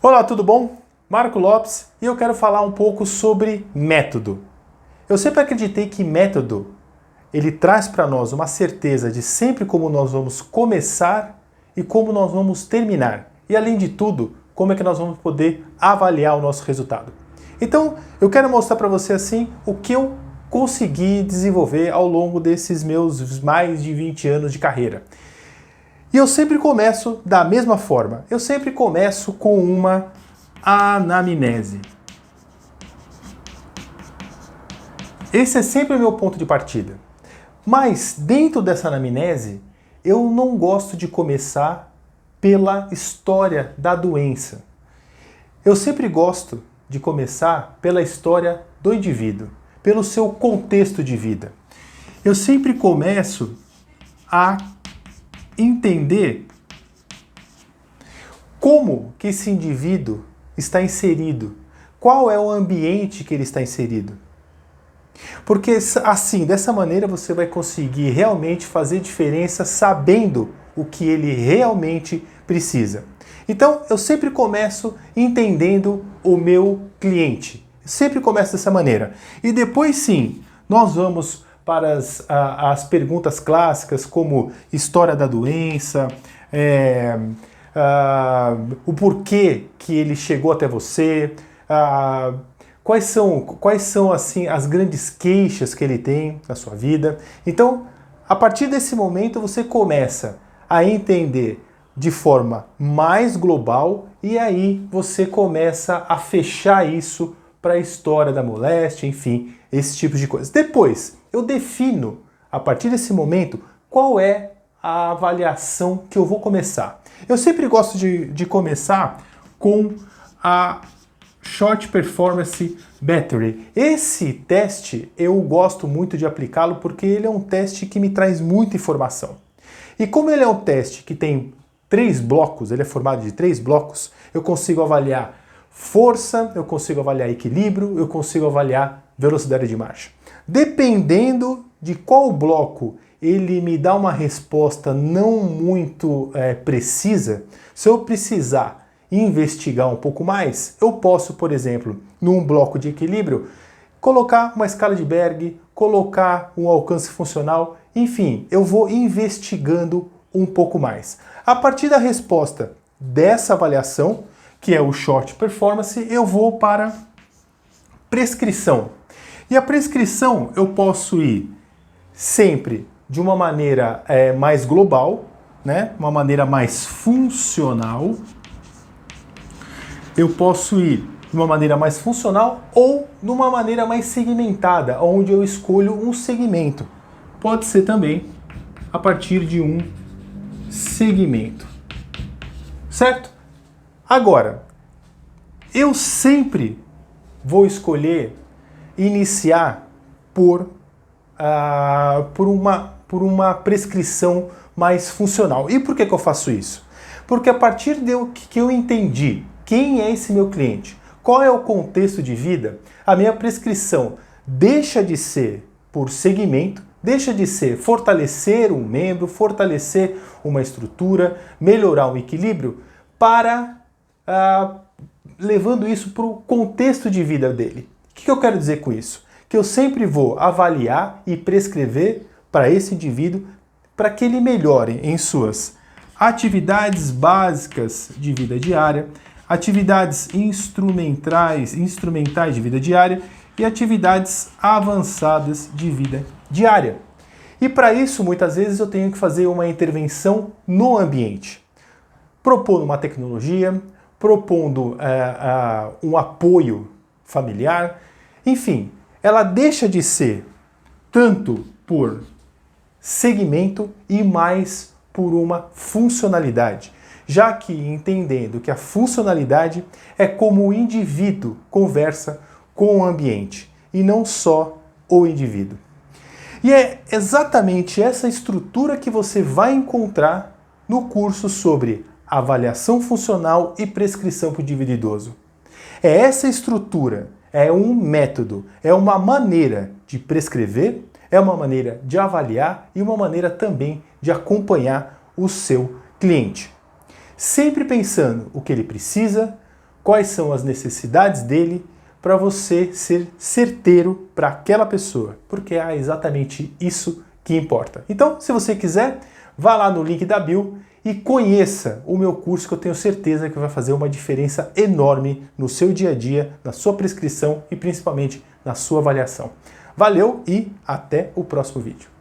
Olá, tudo bom? Marco Lopes e eu quero falar um pouco sobre método. Eu sempre acreditei que método ele traz para nós uma certeza de sempre como nós vamos começar e como nós vamos terminar. E além de tudo, como é que nós vamos poder avaliar o nosso resultado. Então, eu quero mostrar para você assim o que eu consegui desenvolver ao longo desses meus mais de 20 anos de carreira. E eu sempre começo da mesma forma. Eu sempre começo com uma anamnese. Esse é sempre o meu ponto de partida. Mas dentro dessa anamnese, eu não gosto de começar pela história da doença. Eu sempre gosto de começar pela história do indivíduo, pelo seu contexto de vida. Eu sempre começo a entender como que esse indivíduo está inserido, qual é o ambiente que ele está inserido. Porque assim, dessa maneira você vai conseguir realmente fazer diferença sabendo o que ele realmente precisa. Então, eu sempre começo entendendo o meu cliente. Sempre começo dessa maneira. E depois sim, nós vamos para as perguntas clássicas como história da doença, o porquê que ele chegou até você, quais são assim as grandes queixas que ele tem na sua vida. Então, a partir desse momento você começa a entender de forma mais global e aí você começa a fechar isso para a história da moléstia, enfim, esse tipo de coisa. Depois, eu defino, a partir desse momento, qual é a avaliação que eu vou começar. Eu sempre gosto de começar com a Short Performance Battery. Esse teste eu gosto muito de aplicá-lo porque ele é um teste que me traz muita informação. E como ele é um teste que tem 3 blocos, ele é formado de 3 blocos, eu consigo avaliar força, eu consigo avaliar equilíbrio, eu consigo avaliar velocidade de marcha. Dependendo de qual bloco ele me dá uma resposta não muito precisa, se eu precisar investigar um pouco mais, eu posso, por exemplo, num bloco de equilíbrio, colocar uma escala de Berg, colocar um alcance funcional, enfim, eu vou investigando um pouco mais. A partir da resposta dessa avaliação, que é o Short Performance, eu vou para prescrição. E a prescrição eu posso ir sempre de uma maneira mais global, né? Uma maneira mais funcional. Eu posso ir de uma maneira mais funcional ou de uma maneira mais segmentada, onde eu escolho um segmento. Pode ser também a partir de um segmento. Certo? Agora, eu sempre vou escolher iniciar por uma prescrição mais funcional. E por que eu faço isso? Porque a partir que eu entendi quem é esse meu cliente, qual é o contexto de vida, a minha prescrição deixa de ser por segmento, deixa de ser fortalecer um membro, fortalecer uma estrutura, melhorar um equilíbrio, para levando isso para o contexto de vida dele. O que eu quero dizer com isso? Que eu sempre vou avaliar e prescrever para esse indivíduo para que ele melhore em suas atividades básicas de vida diária, atividades instrumentais de vida diária e atividades avançadas de vida diária. E para isso, muitas vezes, eu tenho que fazer uma intervenção no ambiente, propondo uma tecnologia, propondo um apoio familiar, enfim, ela deixa de ser tanto por segmento e mais por uma funcionalidade, já que entendendo que a funcionalidade é como o indivíduo conversa com o ambiente e não só o indivíduo. E é exatamente essa estrutura que você vai encontrar no curso sobre avaliação funcional e prescrição para o indivíduo idoso. É essa estrutura, é um método, é uma maneira de prescrever, é uma maneira de avaliar e uma maneira também de acompanhar o seu cliente. Sempre pensando o que ele precisa, quais são as necessidades dele, para você ser certeiro para aquela pessoa, porque é exatamente isso que importa. Então, se você quiser, vá lá no link da bio e conheça o meu curso, que eu tenho certeza que vai fazer uma diferença enorme no seu dia a dia, na sua prescrição e principalmente na sua avaliação. Valeu e até o próximo vídeo.